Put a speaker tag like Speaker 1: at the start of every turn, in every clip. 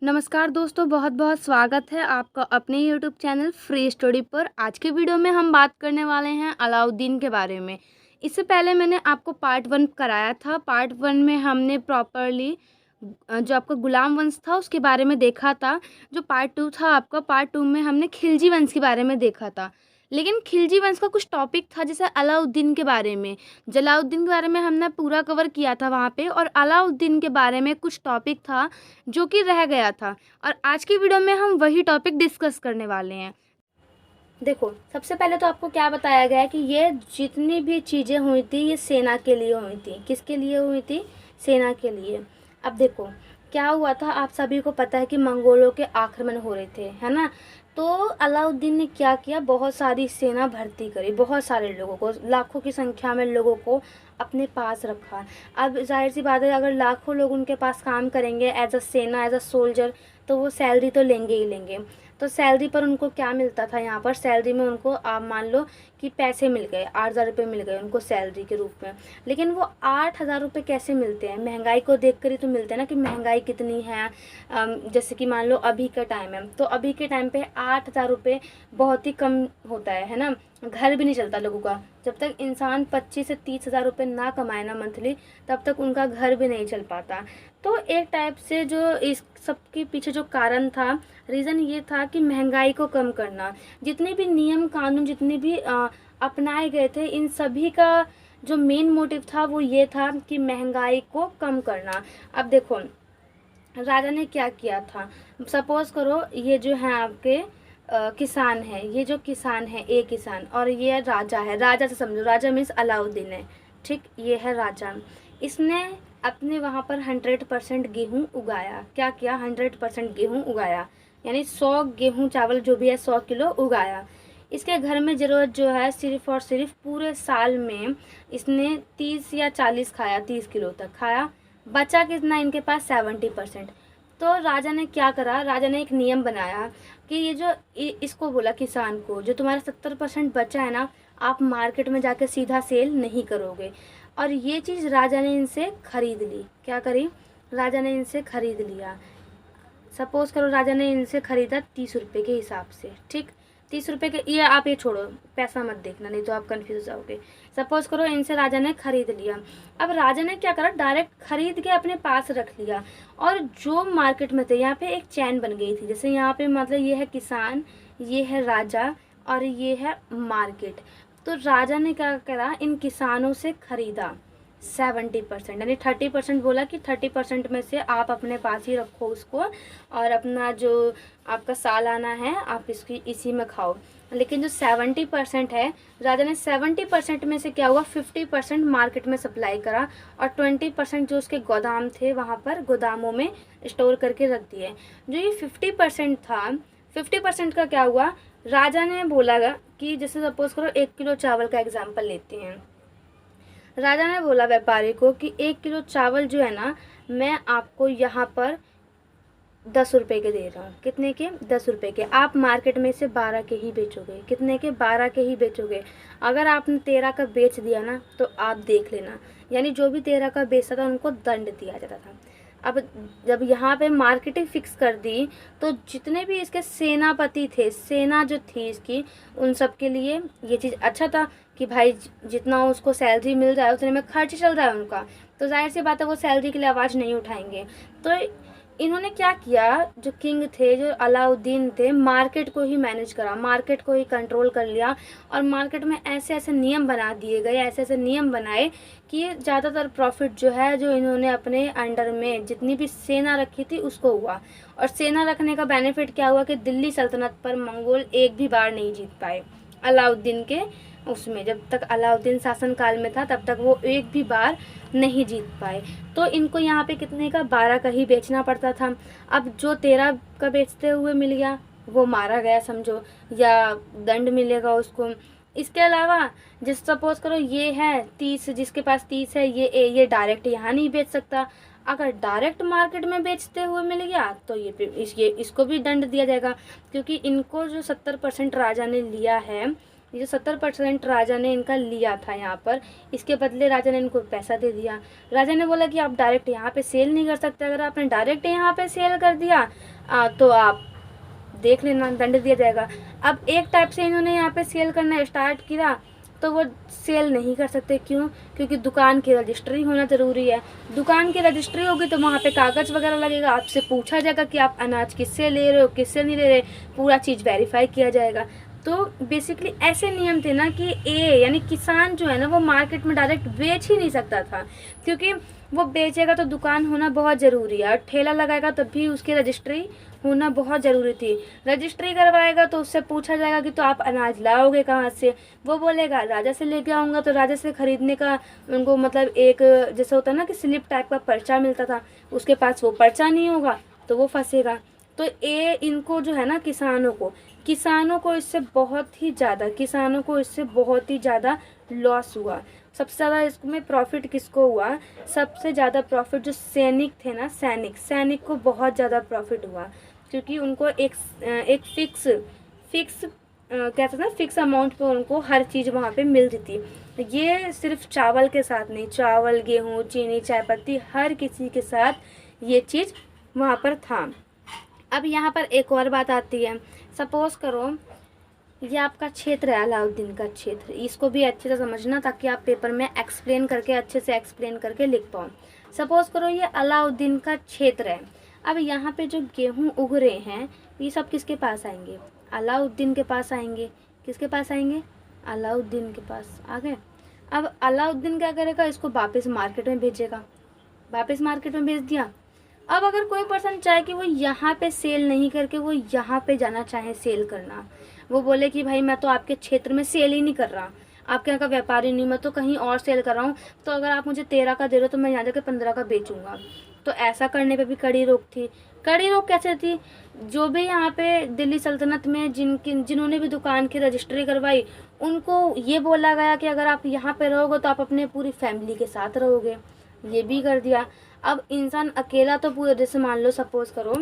Speaker 1: नमस्कार दोस्तों, बहुत बहुत स्वागत है आपका अपने यूट्यूब चैनल फ्री स्टोरी पर। आज के वीडियो में हम बात करने वाले हैं अलाउद्दीन के बारे में। इससे पहले मैंने आपको पार्ट 1 कराया था। पार्ट 1 में हमने प्रॉपरली जो आपका गुलाम वंश था उसके बारे में देखा था। जो पार्ट 2 था आपका, पार्ट 2 में हमने खिलजी वंश के बारे में देखा था। लेकिन खिलजी वंश का कुछ टॉपिक था जैसे अलाउद्दीन के बारे में, जलाउद्दीन के बारे में हमने पूरा कवर किया था वहाँ पे, और अलाउद्दीन के बारे में कुछ टॉपिक था जो कि रह गया था। और आज की वीडियो में हम वही टॉपिक डिस्कस करने वाले हैं। देखो, सबसे पहले तो आपको क्या बताया गया है कि ये जितनी भी चीज़ें हुई थी ये सेना के लिए हुई थी। किसके लिए हुई थी? सेना के लिए। अब देखो क्या हुआ था, आप सभी को पता है कि मंगोलों के आक्रमण हो रहे थे, है ना। तो अलाउद्दीन ने क्या किया, बहुत सारी सेना भर्ती करी, बहुत सारे लोगों को, लाखों की संख्या में लोगों को अपने पास रखा। अब जाहिर सी बात है, अगर लाखों लोग उनके पास काम करेंगे एज अ सेना, एज अ सोल्जर, तो वो सैलरी तो लेंगे ही लेंगे। तो सैलरी पर उनको क्या मिलता था, यहाँ पर सैलरी में उनको आप मान लो कि पैसे मिल गए, 8,000 रुपये मिल गए उनको सैलरी के रूप में। लेकिन वो 8,000 रुपये कैसे मिलते हैं? महंगाई को देख कर ही तो मिलते हैं ना, कि महंगाई कितनी है। जैसे कि मान लो अभी का टाइम है, तो अभी के टाइम पे 8,000 रुपये बहुत ही कम होता है ना। घर भी नहीं चलता लोगों का। जब तक इंसान 25 से 30,000 रुपये ना कमाए ना मंथली, तब तक उनका घर भी नहीं चल पाता। तो एक टाइप से जो इस सब के पीछे जो कारण था, रीज़न ये था कि महंगाई को कम करना। जितने भी नियम कानून, जितने भी अपनाए गए थे, इन सभी का जो मेन मोटिव था वो ये था कि महंगाई को कम करना। अब देखो राजा ने क्या किया था। सपोज करो ये जो है आपके किसान है, ये जो किसान है, एक किसान, और ये राजा है। राजा से समझो, राजा मीन्स अलाउद्दीन है, ठीक। ये है राजा। इसने अपने वहाँ पर 100% गेहूँ उगाया। क्या किया? 100% गेहूँ उगाया, यानी 100 गेहूँ चावल जो भी है 100 किलो उगाया। इसके घर में ज़रूरत जो है सिर्फ और सिर्फ पूरे साल में इसने 30 या 40 खाया, 30 किलो तक खाया। बचा कितना इनके पास? 70%। तो राजा ने क्या करा, राजा ने एक नियम बनाया कि ये जो इसको बोला किसान को, जो तुम्हारा 70% बचा है ना, आप मार्केट में जाके सीधा सेल नहीं करोगे। और ये चीज़ राजा ने इनसे खरीद ली। क्या करी? राजा ने इनसे खरीद लिया। सपोज करो राजा ने इनसे खरीदा 30 रुपये के हिसाब से, ठीक। 30 रुपये के, ये आप ये छोड़ो, पैसा मत देखना नहीं तो आप कंफ्यूज जाओगे। सपोज करो इनसे राजा ने खरीद लिया। अब राजा ने क्या करा, डायरेक्ट खरीद के अपने पास रख लिया। और जो मार्केट में थे, यहाँ पे एक चैन बन गई थी। जैसे यहाँ पे मतलब ये है किसान, ये है राजा, और ये है मार्केट। तो राजा ने क्या करा, इन किसानों से खरीदा 70%, यानी 30% बोला कि 30% में से आप अपने पास ही रखो उसको, और अपना जो आपका सालाना है आप इसकी इसी में खाओ। लेकिन जो 70% है, राजा ने 70% में से क्या हुआ, 50% मार्केट में सप्लाई करा, और 20% जो उसके गोदाम थे वहाँ पर गोदामों में स्टोर करके रख दिए। जो ये 50% था, 50% का क्या हुआ, राजा ने बोला कि जैसे सपोज करो 1 किलो चावल का एग्जाम्पल लेते हैं। राजा ने बोला व्यापारी को कि 1 किलो चावल जो है ना, मैं आपको यहाँ पर 10 रुपये के दे रहा हूँ। कितने के? 10 रुपये के। आप मार्केट में से 12 के ही बेचोगे। कितने के? 12 के ही बेचोगे। अगर आपने 13 का बेच दिया ना, तो आप देख लेना, यानी जो भी 13 का बेचता था उनको दंड दिया जाता था। अब जब यहाँ पे मार्केटिंग फिक्स कर दी, तो जितने भी इसके सेनापति थे, सेना जो थी इसकी, उन सब के लिए ये चीज़ अच्छा था कि भाई जितना उसको सैलरी मिल रहा है उतने में खर्च चल रहा है उनका, तो जाहिर सी बात है वो सैलरी के लिए आवाज़ नहीं उठाएंगे। तो इन्होंने क्या किया, जो किंग थे, जो अलाउद्दीन थे, मार्केट को ही मैनेज करा, मार्केट को ही कंट्रोल कर लिया। और मार्केट में ऐसे ऐसे नियम बना दिए गए, ऐसे ऐसे नियम बनाए कि ज़्यादातर प्रॉफिट जो है, जो इन्होंने अपने अंडर में जितनी भी सेना रखी थी उसको हुआ। और सेना रखने का बेनिफिट क्या हुआ कि दिल्ली सल्तनत पर मंगोल एक भी बार नहीं जीत पाए। अलाउद्दीन के उसमें, जब तक अलाउद्दीन शासन काल में था तब तक वो एक भी बार नहीं जीत पाए। तो इनको यहाँ पे कितने का? 12 का ही बेचना पड़ता था। अब जो 13 का बेचते हुए मिल गया वो मारा गया समझो, या दंड मिलेगा उसको। इसके अलावा जिस सपोज करो ये है 30, जिसके पास 30 है, ये डायरेक्ट यहाँ नहीं बेच सकता। अगर डायरेक्ट मार्केट में बेचते हुए मिल गया तो इसको भी दंड दिया जाएगा, क्योंकि इनको जो 70% राजा ने लिया है ये जो 70% राजा ने इनका लिया था यहाँ पर, इसके बदले राजा ने इनको पैसा दे दिया। राजा ने बोला कि आप डायरेक्ट यहाँ पे सेल नहीं कर सकते, अगर आपने डायरेक्ट यहाँ पे सेल कर दिया तो आप देख लेना, दंड दिया जाएगा। अब एक टाइप से इन्होंने यहाँ पे सेल करना स्टार्ट किया तो वो सेल नहीं कर सकते। क्यों? क्योंकि दुकान की रजिस्ट्री होना ज़रूरी है। दुकान की रजिस्ट्री होगी तो वहाँ पे कागज़ वगैरह लगेगा, आपसे पूछा जाएगा कि आप अनाज किससे ले रहे हो, किससे नहीं ले रहे, पूरा चीज़ वेरीफाई किया जाएगा। तो बेसिकली ऐसे नियम थे ना कि यानी किसान जो है ना वो मार्केट में डायरेक्ट बेच ही नहीं सकता था, क्योंकि वो बेचेगा तो दुकान होना बहुत ज़रूरी है, और ठेला लगाएगा तब भी उसकी रजिस्ट्री होना बहुत ज़रूरी थी। रजिस्ट्री करवाएगा तो उससे पूछा जाएगा कि तो आप अनाज लाओगे कहाँ से, वो बोलेगा राजा से लेके आऊँगा। तो राजा से ख़रीदने का उनको मतलब एक जैसे होता है ना कि स्लिप टाइप का पर्चा मिलता था, उसके पास वो पर्चा नहीं होगा तो वो फंसेगा। तो ये इनको जो है ना किसानों को इससे बहुत ही ज़्यादा लॉस हुआ। सबसे ज़्यादा इसमें प्रॉफिट किसको हुआ? सबसे ज़्यादा प्रॉफिट जो सैनिक थे ना, सैनिक को बहुत ज़्यादा प्रॉफिट हुआ, क्योंकि उनको एक फिक्स कहते हैं ना, फिक्स अमाउंट पे उनको हर चीज़ वहाँ पे मिलती थी। ये सिर्फ चावल के साथ नहीं, चावल, गेहूँ, चीनी, चाय पत्ती, हर किसी के साथ ये चीज़ वहाँ पर था। अब यहाँ पर एक और बात आती है। सपोज़ करो ये आपका क्षेत्र है, अलाउद्दीन का क्षेत्र, इसको भी अच्छे से समझना ताकि आप पेपर में अच्छे से एक्सप्लेन करके लिख पाओ। सपोज़ करो ये अलाउद्दीन का क्षेत्र है। अब यहाँ पे जो गेहूँ उग रहे हैं ये सब किसके पास आएंगे? अलाउद्दीन के पास आएंगे। किसके पास आएंगे? अलाउद्दीन के पास आ गए। अब अलाउद्दीन क्या करेगा? इसको वापस मार्केट में भेजेगा। वापस मार्केट में भेज दिया। अब अगर कोई पर्सन चाहे कि वो यहाँ पे सेल नहीं करके वो यहाँ पे जाना चाहे सेल करना, वो बोले कि भाई मैं तो आपके क्षेत्र में सेल ही नहीं कर रहा, आपके यहाँ का व्यापारी नहीं, मैं तो कहीं और सेल कर रहा हूँ, तो अगर आप मुझे 13 का दे रहे हो तो मैं यहाँ जाकर 15 का बेचूंगा। तो ऐसा करने पे भी कड़ी रोक थी। कड़ी रोक कैसे थी? जो भी यहाँ पे दिल्ली सल्तनत में जिन्होंने भी दुकान की रजिस्ट्री करवाई, उनको ये बोला गया कि अगर आप यहाँ पे रहोगे तो आप अपने पूरी फैमिली के साथ रहोगे। ये भी कर दिया। अब इंसान अकेला तो पूरे, जैसे मान लो सपोज़ करो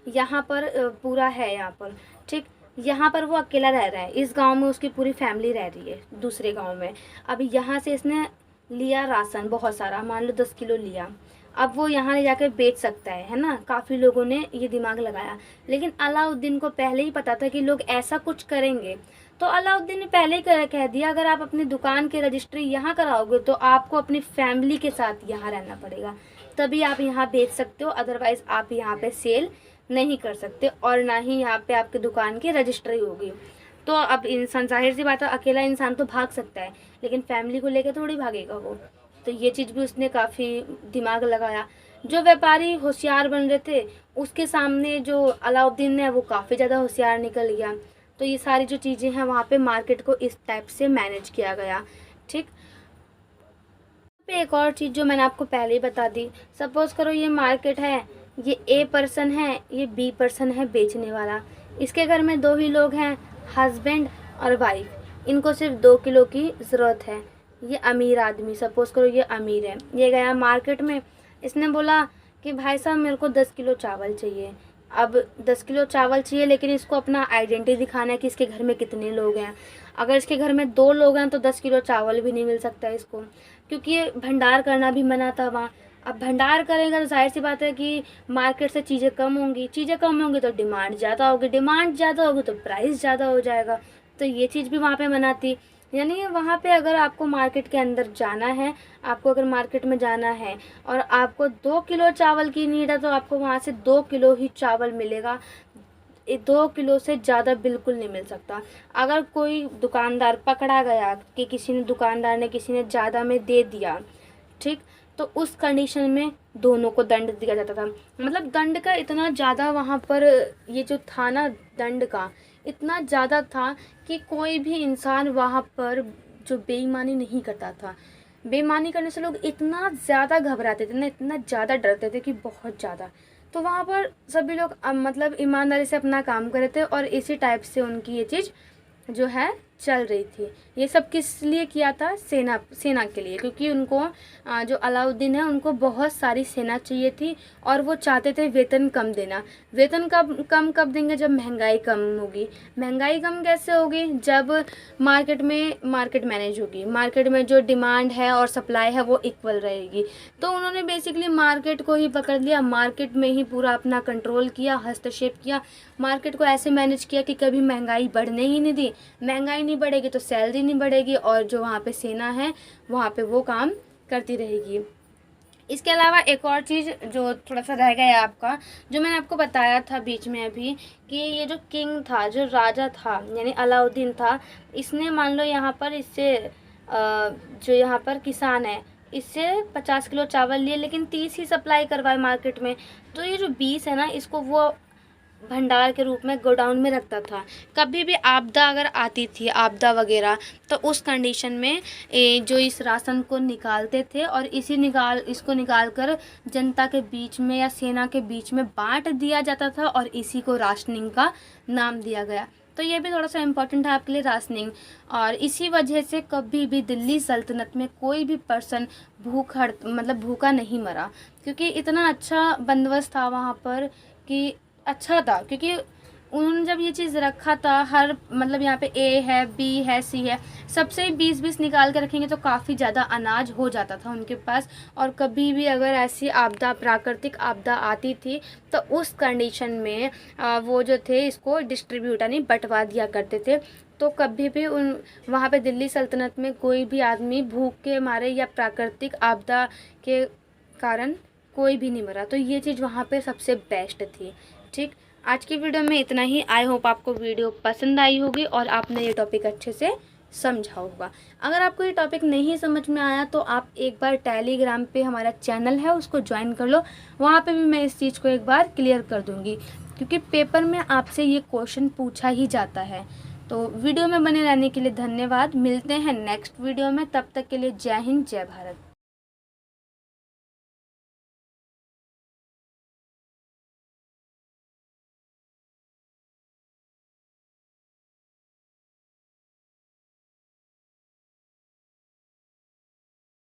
Speaker 1: यहाँ पर पूरा है, यहाँ पर ठीक, यहाँ पर वो अकेला रह रहा है, इस गांव में उसकी पूरी फैमिली रह रही है दूसरे गांव में। अब यहाँ से इसने लिया राशन बहुत सारा, मान लो 10 किलो लिया, अब वो यहाँ ले जाकर बेच सकता है ना। काफ़ी लोगों ने ये दिमाग लगाया, लेकिन अलाउद्दीन को पहले ही पता था कि लोग ऐसा कुछ करेंगे, तो अलाउद्दीन ने पहले ही कह दिया अगर आप अपनी दुकान की रजिस्ट्री यहाँ कराओगे तो आपको अपनी फैमिली के साथ यहाँ रहना पड़ेगा, तभी आप यहाँ बेच सकते हो, अदरवाइज़ आप यहाँ पे सेल नहीं कर सकते और ना ही यहाँ पे आपकी दुकान की रजिस्ट्री होगी। तो अब इंसान, जाहिर सी बात है, अकेला इंसान तो भाग सकता है लेकिन फैमिली को लेकर थोड़ी भागेगा वो। तो ये चीज़ भी उसने काफ़ी दिमाग लगाया। जो व्यापारी होशियार बन रहे थे उसके सामने जो अलाउद्दीन है वो काफ़ी ज़्यादा होशियार निकल गया। तो ये सारी जो चीज़ें हैं वहाँ पे मार्केट को इस टाइप से मैनेज किया गया। ठीक, पे एक और चीज़ जो मैंने आपको पहले ही बता दी। सपोज़ करो ये मार्केट है, ये ए पर्सन है, ये बी पर्सन है बेचने वाला, इसके घर में 2 ही लोग हैं, हस्बैंड और वाइफ, इनको सिर्फ 2 किलो की ज़रूरत है। ये अमीर आदमी, सपोज़ करो ये अमीर है, ये गया मार्केट में, इसने बोला कि भाई साहब मेरे को 10 किलो चावल चाहिए। अब 10 किलो चावल चाहिए लेकिन इसको अपना आइडेंटिटी दिखाना है कि इसके घर में कितने लोग हैं। अगर इसके घर में 2 लोग हैं तो 10 किलो चावल भी नहीं मिल सकता इसको, क्योंकि ये भंडार करना भी मना था वहाँ। अब भंडार करेगा तो जाहिर सी बात है कि मार्केट से चीज़ें कम होंगी तो डिमांड ज़्यादा होगी तो प्राइस ज़्यादा हो जाएगा। तो ये चीज़ भी वहाँ पे मना थी। यानी वहाँ पे अगर आपको मार्केट के अंदर जाना है, आपको अगर मार्केट में जाना है और आपको 2 किलो चावल की नीड है तो आपको वहाँ से 2 किलो ही चावल मिलेगा, 2 किलो से ज़्यादा बिल्कुल नहीं मिल सकता। अगर कोई दुकानदार पकड़ा गया कि दुकानदार ने किसी ने ज़्यादा में दे दिया, ठीक, तो उस कंडीशन में दोनों को दंड दिया जाता था। मतलब दंड का इतना ज़्यादा वहाँ पर ये जो था ना, दंड का इतना ज़्यादा था कि कोई भी इंसान वहाँ पर जो बेईमानी नहीं करता था। बेईमानी करने से लोग इतना ज़्यादा घबराते थे ना, इतना ज़्यादा डरते थे कि बहुत ज़्यादा। तो वहाँ पर सभी लोग मतलब ईमानदारी से अपना काम कर रहे थे और इसी टाइप से उनकी ये चीज़ जो है चल रही थी। ये सब किस लिए किया था? सेना के लिए, क्योंकि उनको जो अलाउद्दीन है उनको बहुत सारी सेना चाहिए थी और वो चाहते थे वेतन कम देना। वेतन कब देंगे? जब महंगाई कम होगी। महंगाई कम कैसे होगी? जब मार्केट मैनेज होगी, मार्केट में जो डिमांड है और सप्लाई है वो इक्वल रहेगी। तो उन्होंने बेसिकली मार्केट को ही पकड़ लिया, मार्केट में ही पूरा अपना कंट्रोल किया, हस्तक्षेप किया, मार्केट को ऐसे मैनेज किया कि कभी महंगाई बढ़ने ही नहीं दी। महंगाई नहीं बढ़ेगी तो सैलरी नहीं बढ़ेगी और जो वहाँ पे सेना है वहाँ पे वो काम करती रहेगी। इसके अलावा एक और चीज़ जो थोड़ा सा रह गया आपका, जो मैंने आपको बताया था बीच में अभी, कि ये जो किंग था, जो राजा था यानी अलाउद्दीन था, इसने मान लो यहाँ पर इससे जो यहाँ पर किसान है इससे 50 किलो चावल लिए, लेकिन 30 ही सप्लाई करवाए मार्केट में। तो ये जो 20 है ना, इसको वो भंडार के रूप में गोडाउन में रखता था। कभी भी आपदा अगर आती थी, आपदा वगैरह, तो उस कंडीशन में जो इस राशन को निकालते थे और इसको निकाल कर जनता के बीच में या सेना के बीच में बांट दिया जाता था और इसी को राशनिंग का नाम दिया गया। तो ये भी थोड़ा सा इम्पोर्टेंट है आपके लिए, राशनिंग। और इसी वजह से कभी भी दिल्ली सल्तनत में कोई भी पर्सन भूखा नहीं मरा, क्योंकि इतना अच्छा बंदोबस्त था वहाँ पर कि अच्छा था। क्योंकि उन्होंने जब ये चीज़ रखा था, हर यहाँ पे ए है, बी है, सी है, सबसे 20-20 निकाल के रखेंगे तो काफ़ी ज़्यादा अनाज हो जाता था उनके पास। और कभी भी अगर ऐसी आपदा, प्राकृतिक आपदा आती थी तो उस कंडीशन में वो जो थे इसको डिस्ट्रीब्यूट यानी बंटवा दिया करते थे। तो कभी भी वहाँ पे दिल्ली सल्तनत में कोई भी आदमी भूख के मारे या प्राकृतिक आपदा के कारण कोई भी नहीं मरा। तो ये चीज़ वहाँ पे सबसे बेस्ट थी। ठीक, आज की वीडियो में इतना ही। आई होप आपको वीडियो पसंद आई होगी और आपने ये टॉपिक अच्छे से समझा होगा। अगर आपको ये टॉपिक नहीं समझ में आया तो आप एक बार टेलीग्राम पे हमारा चैनल है उसको ज्वाइन कर लो, वहाँ पे भी मैं इस चीज़ को एक बार क्लियर कर दूँगी, क्योंकि पेपर में आपसे ये क्वेश्चन पूछा ही जाता है। तो वीडियो में बने रहने के लिए धन्यवाद। मिलते हैं नेक्स्ट वीडियो में, तब तक के लिए जय हिंद, जय भारत।